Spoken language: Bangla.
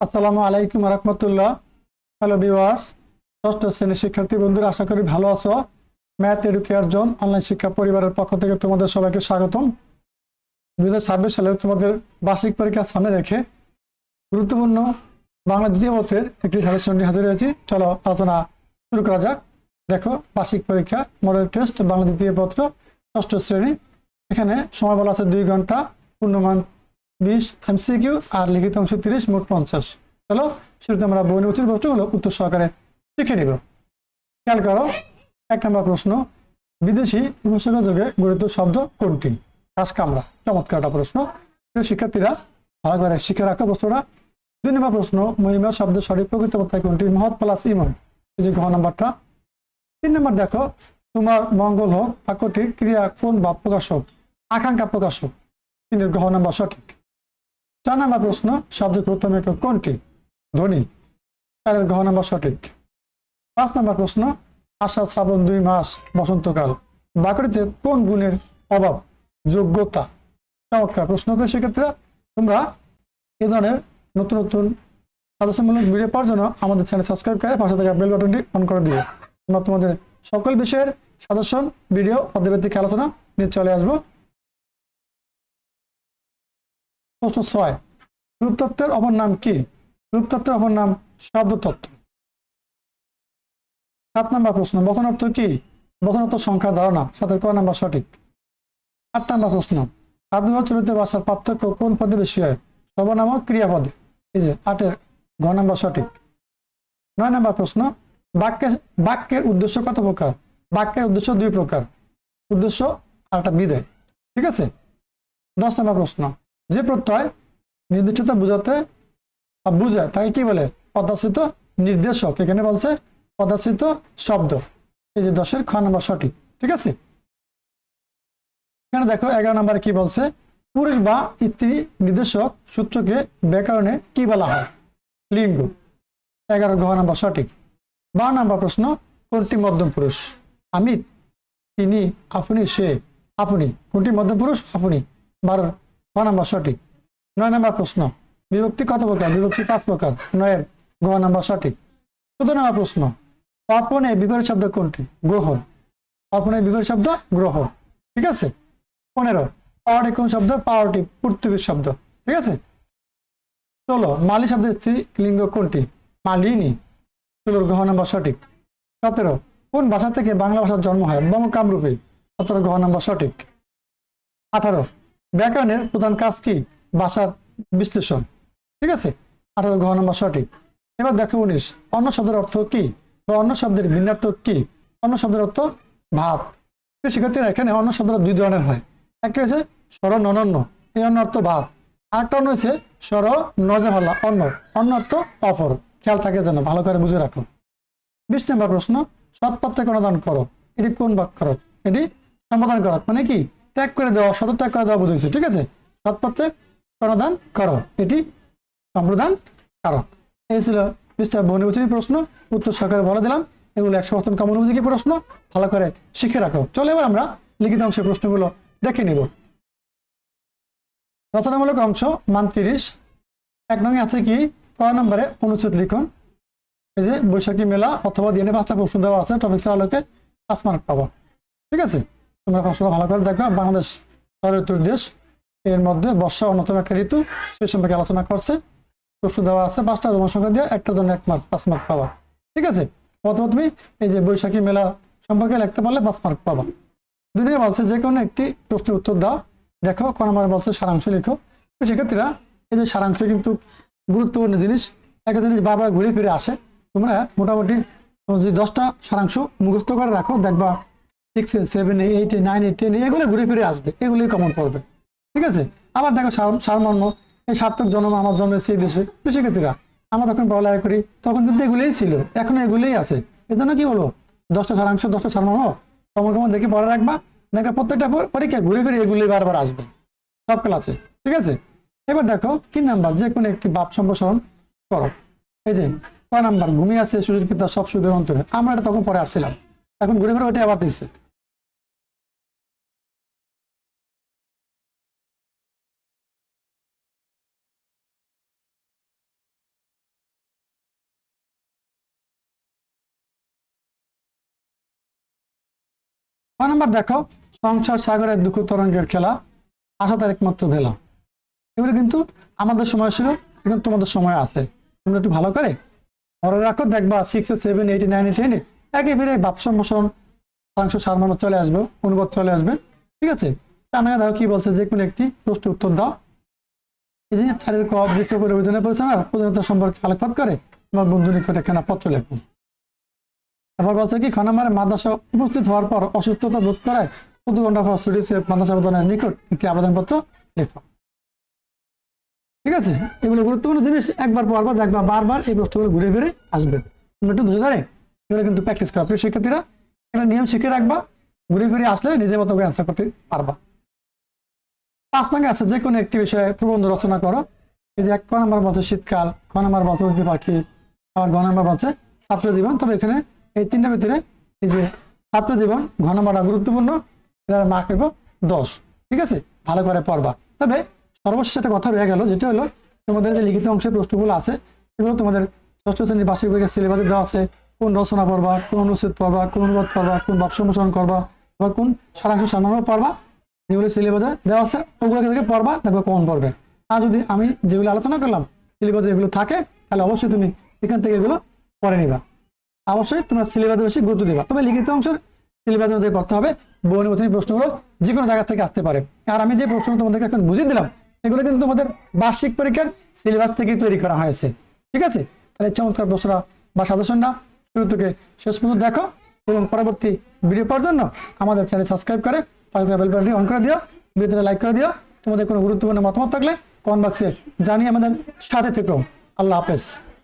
আসসালামু আলাইকুম রহমতুল্লাহ। হ্যালো ভিউয়ার্স, ষষ্ঠ শ্রেণীর শিক্ষার্থী বন্ধুরা, আশা করি ভালো আছো। ম্যাথ এডুকেয়ার জোন অনলাইন শিক্ষা পরিবারের পক্ষ থেকে তোমাদের সবাইকে স্বাগতম। 2026 সালে তোমাদের বার্ষিক পরীক্ষা সামনে রেখে গুরুত্বপূর্ণ বাংলা দ্বিতীয় পত্রের একটি সাজেশন নিয়ে হাজির হয়েছি। চলো আলোচনা শুরু করা যাক। দেখো, বার্ষিক পরীক্ষা মডেল টেস্ট বাংলা দ্বিতীয় পত্র ষষ্ঠ শ্রেণী। এখানে সময় বলা আছে 2 ঘন্টা, পূর্ণমান 20, এমসিকিউ আর লিখিত অংশ 30, মোট 50। চলো শুরুতে আমরা বহুনির্বাচনী প্রশ্নগুলো উত্তর সহকারে শিখে নিব। খেয়াল করো, 1 নম্বর প্রশ্ন, বিদেশি উপসর্গ যোগে গঠিত শব্দ কোনটি? ঘাস কামড়া। চমৎকার একটা প্রশ্ন, শিক্ষার্থীরা ভালো করে শিখে রাখো প্রশ্নটা। 2 নম্বর প্রশ্ন, মহিমা শব্দের সঠিক প্রকৃত অবস্থায় কোনটি? মহৎ প্লাস ইমন, এই যে ঘ নাম্বারটা। 3 নম্বর দেখো, তোমার মঙ্গল হোক বাক্যটির ক্রিয়া কোন বা প্রকাশ হোক? আকাঙ্ক্ষা প্রকাশ হোক, 3 ঘ নাম্বার সঠিক। 4 নম্বর প্রশ্ন, শব্দের প্রথম একক কোনটি? ধ্বনি, 4 ঘ নাম্বার সঠিক। 5 নম্বর প্রশ্ন, আষাঢ় শ্রাবণ 2 মাস বসন্তকাল বাক্যটিতে কোন গুণের অভাব? যোগ্যতা। চমৎকার প্রশ্ন করে শিক্ষার্থীরা, তোমরা এই ধরনের নতুন নতুন সাজেশনমূলক ভিডিও পাওয়ার জন্য আমাদের চ্যানেল সাবস্ক্রাইব করে পাশে থাকা বেল বাটনটি অন করে দিও। আমরা তোমাদের সকল বিষয়ের সাজেশন ভিডিও অধ্যায়ভিত্তিক আলোচনা নিয়ে চলে আসবো। প্রশ্ন 6, রূপতত্ত্বের অপর নাম কি? রূপতত্ত্বের অপর নাম শব্দতত্ত্ব। 7 নম্বর প্রশ্ন, বচন অর্থ কি? বচন অর্থ সংখ্যার ধারণা, 7 ক নাম্বার সঠিক। 8 নম্বর প্রশ্ন, আধুনিক চলিত ভাষার পার্থক্য কোন পদে বেশি হয়? সর্বনাম ও ক্রিয়াপদে, এই যে 8 ঘ নাম্বার সঠিক। 9 নম্বর প্রশ্ন, বাক্যের উদ্দেশ্য কত প্রকার? বাক্যের উদ্দেশ্য 2 প্রকার, উদ্দেশ্য আর একটা বিধেয়। ঠিক আছে। 10 নম্বর প্রশ্ন, যে প্রত্যয় নির্দিষ্টতা বুঝায় তাকে কি বলে? পদাশ্রিত নির্দেশক, এখানে বলছে পদাশ্রিত শব্দ, এই যে 10 খ নাম্বার সঠিক। ঠিক আছে। এখানে দেখো 11 নম্বরে কি বলছে? পুরুষ বা স্ত্রী নির্দেশক সূত্রকে ব্যাকরণে কি বলা হয়? লিঙ্গ, 11 ঘ নাম্বার সঠিক। 12 নম্বর প্রশ্ন, কোনটি মধ্যম পুরুষ? আমি, তিনি, আপনি, সে। আপনি, কোনটি মধ্যম পুরুষ? আপনি, 12 ঘ নাম্বার সঠিক। 9 নম্বর প্রশ্ন, বিভক্তি কত প্রকার? বিভক্তি 5 প্রকার, 9 ঘ নাম্বার সঠিক। 14 নম্বর প্রশ্ন, অর্পণের বিপরীত শব্দ কোনটি? গ্রহণ। অর্পণের বিপরীত শব্দ গ্রহণ। ঠিক আছে। 15, পাওয়ারটি কোন শব্দ? পাওয়ারটি পর্তুগিজ শব্দ। ঠিক আছে। 16, মালি শব্দের স্ত্রী লিঙ্গ কোনটি? মালিনী, 16 ঘ নাম্বার সঠিক। 17, কোন ভাষা থেকে বাংলা ভাষার জন্ম হয়? বঙ্গকামরূপে, 17 ঘ নাম্বার সঠিক। 18, ব্যাকরণের প্রধান কাজ কি? ভাষার বিশ্লেষণ। ঠিক আছে, 18 ঘ নাম্বার সঠিক। এবার দেখো 19, অন্য শব্দের অর্থ কি বা অন্য শব্দের ভিন্নার্থক কি? অন্য শব্দের অর্থ ভাত। শিক্ষার্থীরা, এখানে অন্য শব্দটা 2 ধরনের হয়। একটা হচ্ছে স্বর ননন্য, এই অন্য অর্থ ভাত। আরেকটা অন্য হচ্ছে স্বর নজাভালা, অন্য, অন্য অর্থ অপর। খেয়াল থাকে যেন, ভালো করে বুঝে রাখো। 20 নম্বর প্রশ্ন, সৎপথে অনুদান করো, এটি কোন বাক্য? এটি সমাধান করো, মানে কি? ত্যাগ করে দেওয়া, সত ত্যাগ করে দেওয়া বুঝেছে। ঠিক আছে। সৎপথে অনুদান করো, এটি সম্প্রদান কারক। এই ছিল 20টা বহুনির্বাচনী প্রশ্ন, উত্তর সহকারে বলে দিলাম। এগুলো 100% কমন উপযোগী প্রশ্ন, ভালো করে শিখে রাখো। চলো এবার আমরা লিখিত অংশের প্রশ্নগুলো দেখে নিব। রচনামূলক অংশ মান 30। 1 নং আছে কি? ক নম্বরে অনুচ্ছেদ লিখন। এই যে বৈশাখী মেলা অথবা দিয়ে 5টা প্রশ্ন দেওয়া আছে, টপিক্সের আলোকে 5 মার্ক পাবো। ঠিক আছে। তোমরা প্রশ্নটা ভালো করে দেখবা। বাংলাদেশ ঋতুর দেশ, এর মধ্যে বর্ষা অন্যতম একটা ঋতু, সেই সম্পর্কে আলোচনা করছে। প্রশ্ন দেওয়া আছে 5টা, রোমান সংখ্যা দিয়ে একটার জন্য 1 মার্ক, 5 মার্ক পাবা। ঠিক আছে। প্রথমে তুমি এই যে বৈশাখী মেলা সম্পর্কে লিখতে পারলে 5 মার্ক পাবা। 2 নম্বরে বলছে যে কোনো একটি প্রশ্নের উত্তর দাও। দেখো ক নম্বরে বলছে সারাংশ লিখো। শিক্ষার্থীরা, এই যে সারাংশ কিন্তু গুরুত্বপূর্ণ জিনিস, একটা জিনিস বারবার ঘুরে ফিরে আসে। তোমরা মোটামুটি যদি 10টা সারাংশ মুখস্থ করে রাখো, দেখবা 6, 7, 8, 9, 10 এগুলো ঘুরে ফিরে আসবে, এগুলোই কমন পড়বে। ঠিক আছে। আবার দেখো সারমর্ম, এই সার্থক জন্ম আমার জন্মের সেই দেশে। শিক্ষার্থীরা, আমরা তখন পড়ালেখা করি, তখন কিন্তু এগুলোই ছিল, এখনো এগুলোই আছে। এই জন্য কি বলবো, 10টা সারাংশ, 10টা সারমর্ম কমন কমন দেখে পড়ে রাখবা। দেখো প্রত্যেকটা পরীক্ষা ঘুরে ফিরে এগুলি বারবার আসবে সব ক্লাসে। ঠিক আছে। এবার দেখো 3 নাম্বার, যে কোনো একটি বাপ সম্প্রসারণ করো। এই যে ক নাম্বার, ঘুমিয়ে আছে সূর্যের পিতা সব সুদের অন্তরে, আমরা এটা তখন পরে আসছিলাম, এখন ঘুরে ফিরে ওইটা আবার দিচ্ছে। নাম্বার দেখো, সংসার সাগরের দুঃখ তরঙ্গের খেলা, আশা তার একমাত্র ভেলা। এগুলো কিন্তু আমাদের সময় ছিল, এখন তোমাদের সময় আছে, তোমরা একটু ভালো করে মনে রাখো, দেখবা 6, 7, 8, 9, 10 একেবারে বাপসম মোশন সারাংশ সারমর্ম চলে আসবে, অনুবাদ চলে আসবে। ঠিক আছে, টানা দেখো কি বলছে, যে কোনো একটি প্রশ্ন উত্তর দাও। এই যে 4 ক বৃক্ষ করে অভিযানের পরিচালনা প্রধানতা সম্পর্কে আলোকপাত করে তোমার বন্ধু নিকট একখানা পত্র লেখো। তারপর বলছে কি, খনামারে মাদ্রাসা উপস্থিত হওয়ার পর অসুস্থতা বোধ করায় 14 ঘন্টা পর মাদ্রাসা প্রধানের নিকট একটি আবেদনপত্র লেখো। ঠিক আছে, এগুলো গুরুত্বপূর্ণ জিনিস, একবার পরবার দেখবা বারবার এই প্রশ্নগুলো ঘুরে ফিরে আসবে। তুমি একটু ধরে ধরে এগুলো কিন্তু প্র্যাকটিস করা, প্রিয় শিক্ষার্থীরা একটা নিয়ম শিখে রাখবা, ঘুরে ফিরে আসলে নিজের মতো করে অ্যান্সার করতে পারবা। 5 নম্বর আছে, যে কোনো একটি বিষয়ে প্রবন্ধ রচনা করো। এই যে 1 নম্বর বলছে শীতকাল, খ নম্বর বলছে অতিথি পাখি, আবার ঘ নম্বর বলছে ছাত্র জীবন। তবে এখানে এই 3টার ভিতরে এই যে ছাত্র জীবন ঘ নম্বরটা গুরুত্বপূর্ণ, এটার মার্ক পেব 10। ঠিক আছে, ভালো করে পড়বা। তবে সর্বশেষ একটা কথা রয়ে গেল, যেটা হলো তোমাদের যে লিখিত অংশের প্রশ্নগুলো আছে এগুলো তোমাদের 6ষ্ঠ শ্রেণীর বার্ষিক পরীক্ষার সিলেবাসে দেওয়া আছে। কোন রচনা পড়বা, কোন অনুচ্ছেদ পড়বা, কোন অনুবাদ পড়বা, কোন ভাব সম্প্রসারণ করবা, আবার কোন সারাংশ সারমর্ম পড়বা, যেগুলো সিলেবাসে দেওয়া আছে ওগুলো থেকে পড়বা, দেখবে কমন পড়বে। আর যদি আমি যেগুলো আলোচনা করলাম সিলেবাসে এগুলো থাকে, তাহলে অবশ্যই তুমি এখান থেকে এগুলো পড়ে নিবা। অবশ্যই তোমার সিলেবাসে বেশি গুরুত্ব দিবা। তবে লিখিত অংশের সিলেবাস অনুযায়ী পড়তে হবে। বহু নির্বাচনী প্রশ্নগুলো যে কোনো জায়গা থেকে আসতে পারে। আর আমি যে প্রশ্ন তোমাদেরকে এখন বুঝিয়ে দিলাম এগুলো কিন্তু তোমাদের বার্ষিক পরীক্ষার সিলেবাস থেকেই তৈরি করা হয়েছে। ঠিক আছে, তাহলে চমৎকার প্রশ্নটা বা সাজেশনটা শুরু থেকে শেষ পর্যন্ত দেখো, এবং পরবর্তী ভিডিও পাওয়ার জন্য আমাদের চ্যানেল সাবস্ক্রাইব করে পাশে বেল বাটনটি অন করে দিও, ভিডিওটা লাইক করে দিও। তোমাদের কোনো গুরুত্বপূর্ণ মতামত থাকলে কমেন্ট বক্সে জানিয়ে আমাদের সাথে থেকো। আল্লাহ হাফেজ।